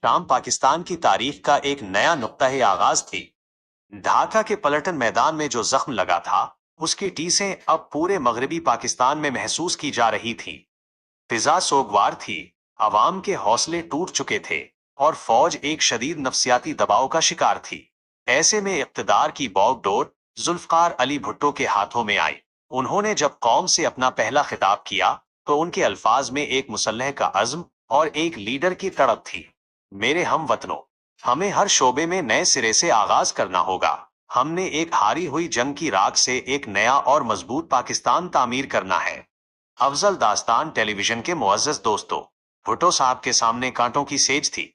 शाम पाकिस्तान की तारीख का एक नया नुक्ता आगाज थी। ढाका के पलटन मैदान में जो जख्म लगा था, उसकी टीसें अब पूरे मगरबी पाकिस्तान में महसूस की जा रही थी। फिजा सोगवार थी, अवाम के हौसले टूट चुके थे और फौज एक शदीद नफसियाती दबाव का शिकार थी। ऐसे में इक्तदार की बागडोर जुल्फकार अली भुट्टो के हाथों में आई। उन्होंने जब कौम से अपना पहला खिताब किया तो उनके अल्फाज में एक मुसल्लह का अज़्म और एक लीडर की तड़प थी। मेरे हम वतनों, हमें हर शोबे में नए सिरे से आगाज करना होगा। हमने एक हारी हुई जंग की राख से एक नया और मजबूत पाकिस्तान तामीर करना है। अफजल दास्तान टेलीविजन के मुअज़्ज़ज़ दोस्तों, भुट्टो साहब के सामने कांटों की सेज थी।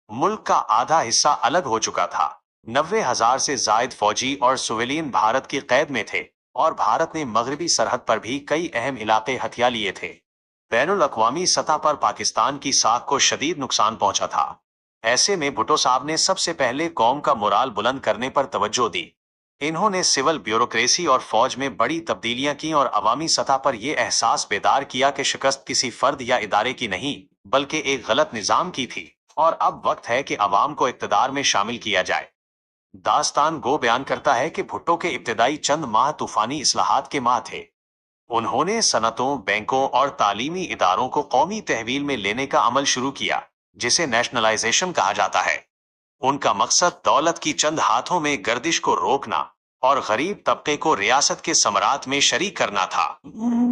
मुल्क का आधा हिस्सा अलग हो चुका था। 90,000 से जायद फौजी और सिविलियन भारत की कैद में थे और भारत ने मगरबी सरहद पर भी कई अहम इलाके हथिया लिए थे। बैनुल अक़वामी सतह पर पाकिस्तान की साख को शदीद नुकसान पहुंचा था। ऐसे में भुट्टो साहब ने सबसे पहले कौम का मोराल बुलंद करने पर तवज्जो दी। इन्होंने सिविल ब्यूरोक्रेसी और फौज में बड़ी तब्दीलियां की और अवामी सतह पर यह एहसास बेदार किया कि शिकस्त किसी फर्द या इदारे की नहीं, बल्कि एक गलत निजाम की थी और अब वक्त है कि अवाम को इक़्तिदार में शामिल किया जाए। दास्तान गो बयान करता है कि भुट्टो के इब्तदाई चंद माह तूफानी इस्लाहात के माह थे। उन्होंने सनतों, बैंकों और तालीमी इदारों को कौमी तहवील में लेने का अमल शुरू किया, जिसे नेशनलाइजेशन कहा जाता है। उनका मकसद दौलत की चंद हाथों में गर्दिश को रोकना और गरीब तबके को रियासत के समरात में शरीक करना था।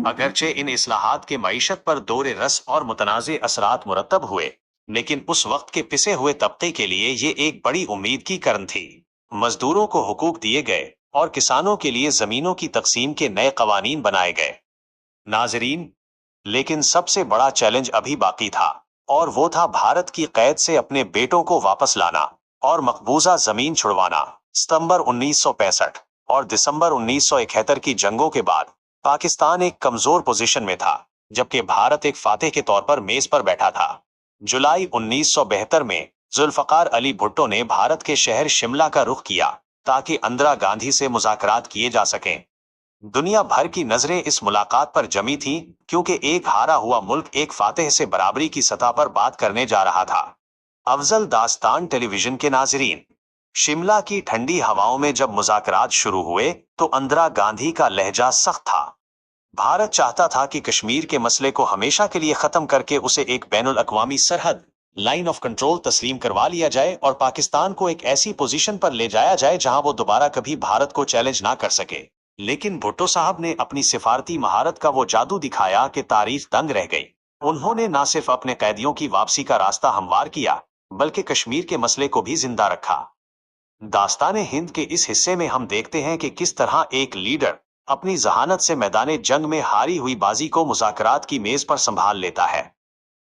अगरचे इन इस्लाहात के मईशत पर दौरे रस और मुतनाज़े असरात मुरतब हुए, लेकिन उस वक्त के पिसे हुए तबके के लिए ये एक बड़ी उम्मीद की किरण थी। मजदूरों को हुकूक दिए गए और किसानों के लिए जमीनों की तकसीम के नए कवानीन बनाए गए। नाजरीन, लेकिन सबसे बड़ा चैलेंज अभी बाकी था, और वो था भारत की कैद से अपने बेटों को वापस लाना और मकबूजा जमीन छुड़वाना। सितंबर 1965 और दिसंबर 1971 की जंगों के बाद पाकिस्तान एक कमजोर पोजीशन में था, जबकि भारत एक फातेह के तौर पर मेज पर बैठा था। जुलाई 1972 में जुल्फकार अली भुट्टो ने भारत के शहर शिमला का रुख किया ताकि इंदिरा गांधी से मुज़ाकरात किए जा सकें। दुनिया भर की नजरें इस मुलाकात पर जमी थीं, क्योंकि एक हारा हुआ मुल्क एक फातेह से बराबरी की सतह पर बात करने जा रहा था। अफजल दास्तान टेलीविजन के नाजरीन, शिमला की ठंडी हवाओं में जब मुज़ाकरात शुरू हुए तो इंदिरा गांधी का लहजा सख्त था। भारत चाहता था कि कश्मीर के मसले को हमेशा के लिए खत्म करके उसे एक बैनुल अक़वामी सरहद, लाइन ऑफ कंट्रोल तस्लीम करवा लिया जाए और पाकिस्तान को एक ऐसी पोजीशन पर ले जाया जाए जहां वो दोबारा कभी भारत को चैलेंज ना कर सके। लेकिन भुट्टो साहब ने अपनी सिफारती महारत का वो जादू दिखाया कि तारीख दंग रह गई। उन्होंने न सिर्फ अपने कैदियों की वापसी का रास्ता हमवार किया, बल्कि कश्मीर के मसले को भी जिंदा रखा। दास्ताने हिंद के इस हिस्से में हम देखते हैं कि किस तरह एक लीडर अपनी जहानत से मैदाने जंग में हारी हुई बाजी को मुज़ाकरात की मेज पर संभाल लेता है।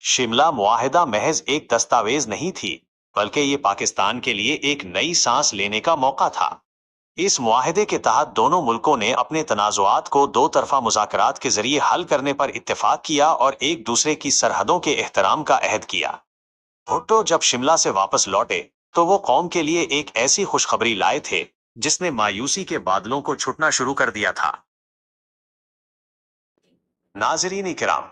शिमला मुआहिदा महज एक दस्तावेज नहीं थी, बल्कि ये पाकिस्तान के लिए एक नई सांस लेने का मौका था। इस मुआहिदे के तहत दोनों मुल्कों ने अपने तनाजुआत को दो तरफा मुज़ाकरात के जरिए हल करने पर इत्तेफाक किया और एक दूसरे की सरहदों के एहतराम का अहद किया। भुट्टो जब शिमला से वापस लौटे तो वो कौम के लिए एक ऐसी खुशखबरी लाए थे जिसने मायूसी के बादलों को छुटना शुरू कर दिया था। नाजरीन इकराम,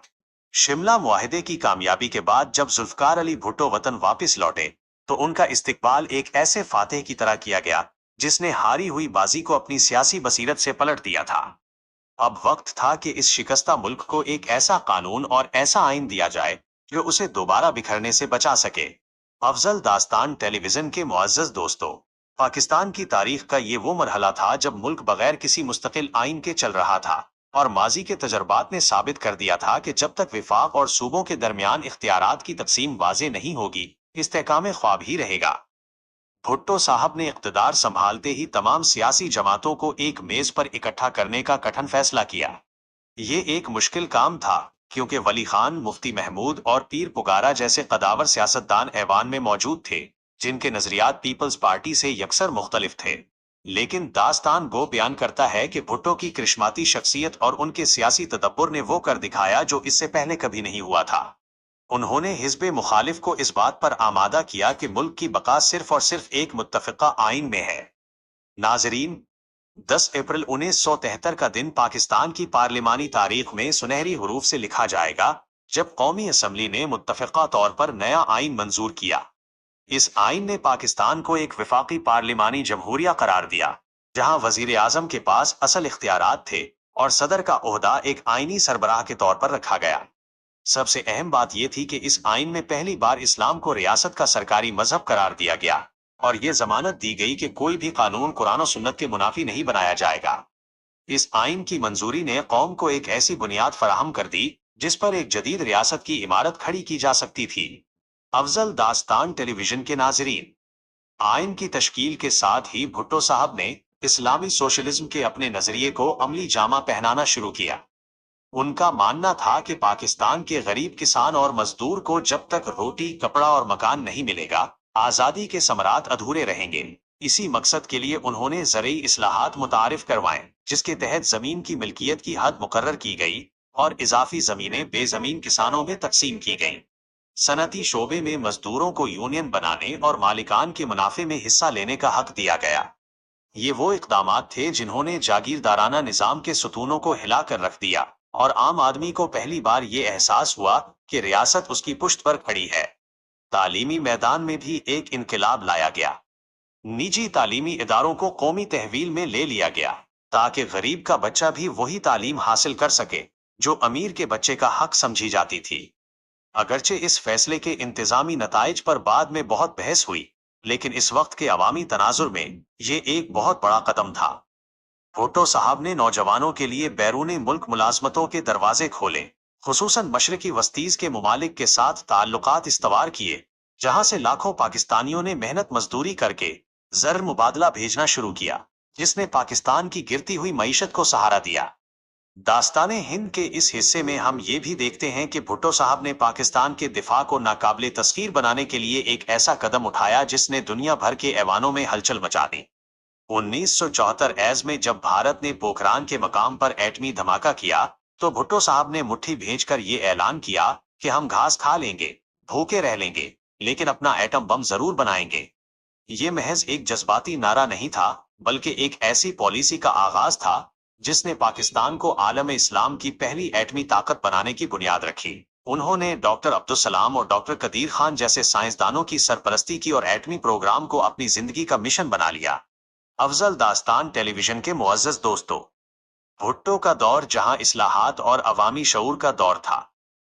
शिमला मुआहिदे की कामयाबी के बाद जब जुल्फकार अली भुट्टो वतन वापस लौटे तो उनका इस्तकबाल एक ऐसे फातेह की तरह किया गया जिसने हारी हुई बाजी को अपनी सियासी बसीरत से पलट दिया था। अब वक्त था कि इस शिकस्ता मुल्क को एक ऐसा कानून और ऐसा आइन दिया जाए जो उसे दोबारा बिखरने से बचा सके। अफजल दास्तान टेलीविजन के मुअज़्ज़ज़ दोस्तों, पाकिस्तान की तारीख का ये वो मरहला था जब मुल्क बगैर किसी मुस्तकिल आइन के चल रहा था, और माजी के तजर्बात ने साबित कर दिया था कि जब तक विफाक और सूबों के दरमियान इख्तियारात की तकसीम वाज़े नहीं होगी, इस्तेहकाम ख्वाब ही रहेगा। भुट्टो साहब ने इक़्तिदार संभालते ही तमाम सियासी जमातों को एक मेज पर इकट्ठा करने का कठिन फैसला किया। ये एक मुश्किल काम था, क्योंकि वली खान, मुफ्ती महमूद और पीर पुगारा जैसे कदावर सियासतदान ऐवान में मौजूद थे, जिनके नजरियात पीपल्स पार्टी से यकसर मुख्तलिफ थे। लेकिन दास्तान गो बयान करता है कि भुट्टो की करिश्माती शख्सियत और उनके सियासी तदब्बुर ने वो कर दिखाया जो इससे पहले कभी नहीं हुआ था। उन्होंने हिज़्ब मुखालिफ को इस बात पर आमादा किया कि मुल्क की बका सिर्फ और सिर्फ एक मुत्तफ़िका आइन में है। नाजरीन, 10 अप्रैल 1973 का दिन पाकिस्तान की पार्लिमानी तारीख में सुनहरी हरूफ से लिखा जाएगा, जब कौमी असम्बली ने मुत्तफ़िका तौर पर नया आइन मंजूर किया। इस आइन ने पाकिस्तान को एक विफाकी पार्लिमानी जमहूरिया करार दिया, जहां वजीर आजम के पास असल इख्तियारात थे और सदर का ओहदा एक आईनी सरबराह के तौर पर रखा गया। सबसे अहम बात यह थी कि इस आइन में पहली बार इस्लाम को रियासत का सरकारी मजहब करार दिया गया और ये जमानत दी गई कि कोई भी कानून कुरान और सुन्नत के मुनाफी नहीं बनाया जाएगा। इस आइन की मंजूरी ने कौम को एक ऐसी बुनियाद फराहम कर दी जिस पर एक जदीद रियासत की इमारत खड़ी की जा सकती थी। अफजल दास्तान टेलीविजन के नाजरीन, आइन की तश्कील के साथ ही भुट्टो साहब ने इस्लामी सोशलिज्म के अपने नजरिए को अमली जामा पहनाना शुरू किया। उनका मानना था कि पाकिस्तान के गरीब किसान और मजदूर को जब तक रोटी, कपड़ा और मकान नहीं मिलेगा, आजादी के समरात अधूरे रहेंगे। इसी मकसद के लिए उन्होंने ज़रई इस्लाहात मुतारिफ करवाएं, जिसके तहत जमीन की मिल्कियत की हद मुकर्रर की गई और इजाफी जमीनें बेजमीन किसानों में तकसीम की गईं। सनती शोबे में मजदूरों को यूनियन बनाने और मालिकान के मुनाफे में हिस्सा लेने का हक दिया गया। ये वो इकदामात थे जिन्होंने जागीरदाराना निजाम के सुतूनों को हिलाकर रख दिया और आम आदमी को पहली बार ये एहसास हुआ कि रियासत उसकी पुश्त पर खड़ी है। तालीमी मैदान में भी एक इनकलाब लाया गया। निजी तालीमी इदारों को कौमी तहवील में ले लिया गया ताकि गरीब का बच्चा भी वही तालीम हासिल कर सके जो अमीर के बच्चे का हक समझी जाती थी। अगरचे इस फैसले के इंतजामी नताइज पर बाद में बहुत बहस हुई, लेकिन इस वक्त के अवामी तनाजुर में ये एक बहुत बड़ा कदम था। भुट्टो साहब ने नौजवानों के लिए बैरूनी मुल्क मुलाजमतों के दरवाजे खोले, खुसूसन मशरकी वस्तीज के मुमालिक के साथ ताल्लुकात इस्तवार किए, जहां से लाखों पाकिस्तानियों ने मेहनत मजदूरी करके ज़र मुबादला भेजना शुरू किया, जिसने पाकिस्तान की गिरती हुई मईशत को सहारा दिया। दास्ताने हिंद के इस हिस्से में हम ये भी देखते हैं कि भुट्टो साहब ने पाकिस्तान के दिफा को नाकाबिले तस्खीर बनाने के लिए एक ऐसा कदम उठाया जिसने दुनिया भर के ऐवानों में हलचल मचा दी। 1974 ऐज में जब भारत ने पोखरान के मकाम पर एटमी धमाका किया, तो भुट्टो साहब ने मुट्ठी भेजकर ये ऐलान किया कि हम घास खा लेंगे, भूखे रह लेंगे, लेकिन अपना एटम बम जरूर बनाएंगे। ये महज एक जज्बाती नारा नहीं था, बल्कि एक ऐसी पॉलिसी का आगाज था जिसने पाकिस्तान को आलम इस्लाम की पहली एटमी ताकत बनाने की बुनियाद रखी। उन्होंने डॉक्टर अब्दुल सलाम और डॉक्टर कदीर खान जैसे साइंसदानों की सरपरस्ती की और एटमी प्रोग्राम को अपनी जिंदगी का मिशन बना लिया। अफजल दास्तान टेलीविजन के मुअज़्ज़ज़ दोस्तों, भुट्टो का दौर जहां इस्लाहात और अवामी शऊर का दौर था,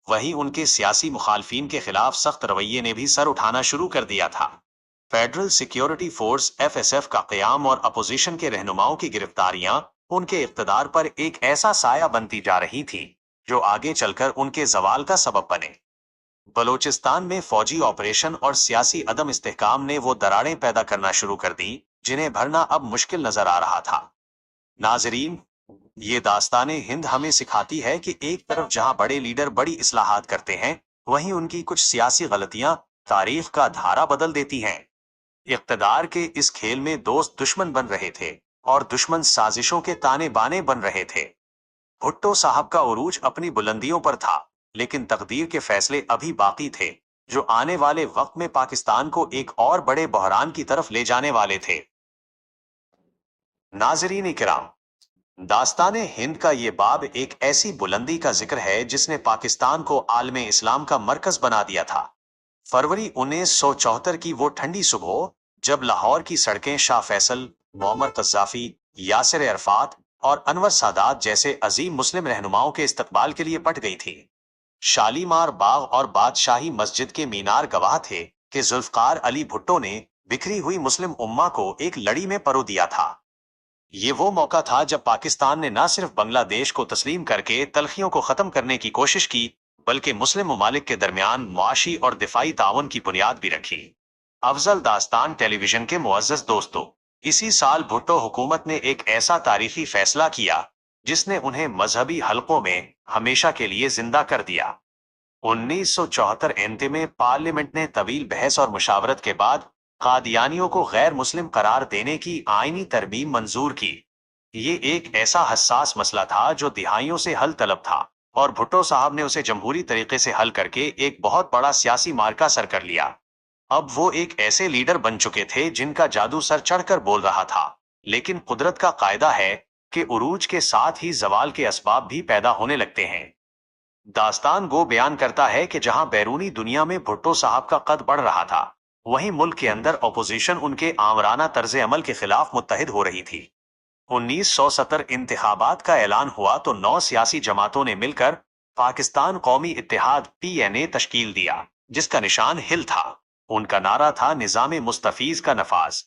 वहीं उनके सियासी मुखालफीन के खिलाफ सख्त रवैये ने भी सर उठाना शुरू कर दिया था। फेडरल सिक्योरिटी फोर्स FSF का क़याम और अपोजिशन के रहनुमाओं की गिरफ्तारियां उनके इक़्तिदार पर एक ऐसा साया बनती जा रही थी जो आगे चलकर उनके जवाल का सबब बने। बलोचिस्तान में फौजी ऑपरेशन और सियासी अदम इस्तेहकाम ने वो दरारें पैदा करना शुरू कर दी जिन्हें भरना अब मुश्किल नजर आ रहा था। नाजरीन, ये दास्ताने हिंद हमें सिखाती है कि एक तरफ जहां बड़े लीडर बड़ी इस्लाहात करते हैं, वहीं उनकी कुछ सियासी गलतियां तारीख का धारा बदल देती हैं। इक़्तिदार के इस खेल में दोस्त दुश्मन बन रहे थे और दुश्मन साजिशों के ताने बाने बन रहे थे। भुट्टो साहब का उरूज अपनी बुलंदियों पर था, लेकिन तकदीर के फैसले अभी बाकी थे जो आने वाले वक्त में पाकिस्तान को एक और बड़े बहरान की तरफ ले जाने वाले थे। नाजरीन इकराम, दास्ताने हिंद का ये बाब एक ऐसी बुलंदी का जिक्र है जिसने पाकिस्तान को आलमे इस्लाम का मरकज बना दिया था। फरवरी 1974 की वो ठंडी सुबह, जब लाहौर की सड़कें शाह फैसल, मोहम्मद कज़्ज़ाफ़ी, यासिर अरफात और अनवर सादात जैसे अजीम मुस्लिम रहनुमाओं के इस्तकबाल के लिए पट गई थी। शालीमार बाग और बादशाही मस्जिद के मीनार गवाह थे कि जुल्फ़कार अली भुट्टो ने बिखरी हुई मुस्लिम उम्मा को एक लड़ी में परो दिया था। ये वो मौका था जब पाकिस्तान ने न सिर्फ बांग्लादेश को तस्लीम करके तलखियों को खत्म करने की कोशिश की, बल्कि मुस्लिम ममालिक के दरमियान मुआशी और दिफाई ताउन की बुनियाद भी रखी। अफजल दास्तान टेलीविजन के मुअज़्ज़ज़ दोस्तों, इसी साल भुट्टो हुकूमत ने एक ऐसा तारीखी फैसला किया जिसने उन्हें मजहबी हलकों में हमेशा के लिए जिंदा कर दिया। 1974 एंते में पार्लियामेंट ने तवील बहस और मुशावरत के बाद कादियानियों को गैर मुस्लिम करार देने की आईनी तरमीम मंजूर की। ये एक ऐसा हसास मसला था जो दिहाइयों से हल तलब था और भुट्टो साहब ने उसे जमहूरी तरीके से हल करके एक बहुत बड़ा सियासी मार्का सर कर लिया। अब वो एक ऐसे लीडर बन चुके थे जिनका जादू सर चढ़कर बोल रहा था, लेकिन कुदरत का कायदा है कि उरूज के साथ ही जवाल के असबाब भी पैदा होने लगते हैं। दास्तान गो बयान करता है कि जहां बैरूनी दुनिया में भुट्टो साहब का कद बढ़ रहा था, वहीं मुल्क के अंदर अपोजिशन उनके आमराना तर्ज अमल के खिलाफ मुत्तहिद हो रही थी। 1970 इंतखाबात का ऐलान हुआ तो 9 सियासी जमातों ने मिलकर पाकिस्तान कौमी इत्तेहाद PNA तश्कील दिया, जिसका निशान हिल था। उनका नारा था निज़ाम मुस्तफीज का नफाज।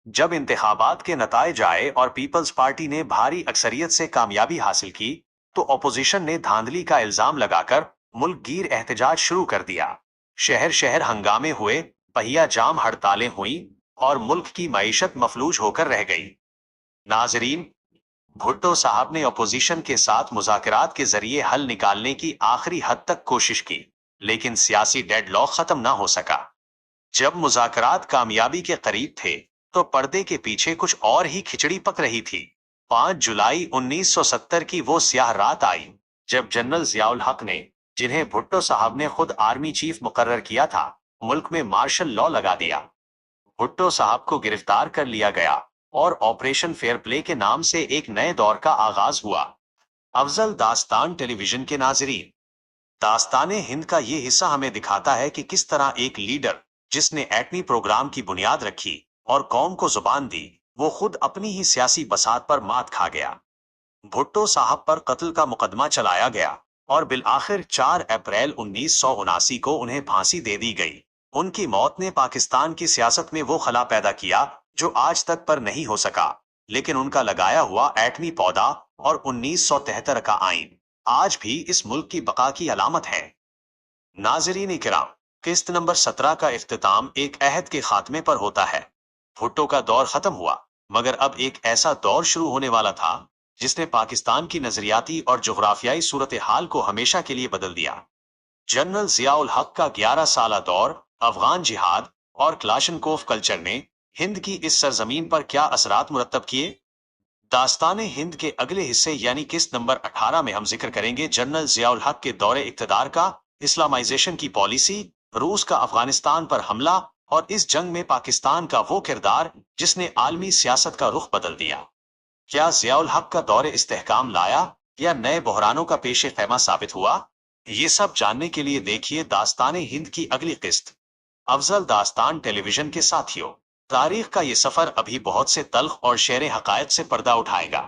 जब इंतखाबात के नताइज आए और पीपल्स पार्टी ने भारी अक्सरियत से कामयाबी हासिल की, तो अपोजिशन ने धांधली का इल्जाम लगाकर मुल्क गिर एहतजाज शुरू कर दिया। शहर शहर हंगामे हुए, पहिया जाम हड़तालें हुई और मुल्क की मईशत मफलूज होकर रह गई। नाजरीन, भुट्टो साहब ने अपोजिशन के साथ मुज़ाकरात के जरिए हल निकालने की आखिरी हद तक कोशिश की, लेकिन सियासी डेडलॉक खत्म ना हो सका। जब मुज़ाकरात कामयाबी के करीब थे, तो पर्दे के पीछे कुछ और ही खिचड़ी पक रही थी। 5 जुलाई 1970 की वो स्याह रात आई, जब जनरल जियाउल हक ने, जिन्हें भुट्टो साहब ने खुद आर्मी चीफ मुकर्रर किया था, मुल्क में मार्शल लॉ लगा दिया। भुट्टो साहब को गिरफ्तार कर लिया गया और ऑपरेशन फेयर प्ले के नाम से एक नए दौर का आगाज हुआ। अफजल दास्तान टेलीविजन के नाजरीन, दास्ताने हिंद का ये हिस्सा हमें दिखाता है कि किस तरह एक लीडर, जिसने एटमी प्रोग्राम की बुनियाद रखी और कौम को जुबान दी, वो खुद अपनी ही सियासी बसात पर मात खा गया। भुट्टो साहब पर कत्ल का मुकदमा चलाया गया और बिल आखिर 4 अप्रैल 1979 को उन्हें फांसी दे दी गई। उनकी मौत ने पाकिस्तान की सियासत में वो खला पैदा किया जो आज तक पर नहीं हो सका, लेकिन उनका लगाया हुआ एटमी पौधा और 1973 का आइन आज भी इस मुल्क की बका की अलामत है। नाजरीन इकराम, किस्त नंबर 17 का इख्तिताम एक अहद के खात्मे पर होता है। भुट्टो का दौर खत्म हुआ, मगर अब एक ऐसा दौर शुरू होने वाला था जिसने पाकिस्तान की नजरियाती और जोग्राफियाई सूरत हाल को हमेशा के लिए बदल दिया। जनरल जियाउल हक का 11 साला दौर, अफगान जिहाद और क्लाशनकोफ कल्चर ने हिंद की इस सरजमीन पर क्या असरात मुरतब किए? दास्ताने हिंद के अगले हिस्से यानी किस्त नंबर 18 में हम जिक्र करेंगे जनरल जियाउल हक के दौरे इक्तदार का, इस्लामाइजेशन की पॉलिसी, रूस का अफगानिस्तान पर हमला और इस जंग में पाकिस्तान का वो किरदार जिसने आलमी सियासत का रुख बदल दिया। क्या जियाउल हक का दौरे इस्तेहकाम लाया या नए बहरानों का पेश खैमा साबित हुआ? ये सब जानने के लिए देखिए दास्ताने हिंद की अगली किस्त। अफजल दास्तान टेलीविजन के साथियों, तारीख का ये सफर अभी बहुत से तल्ख और शेर हकायत से पर्दा उठाएगा।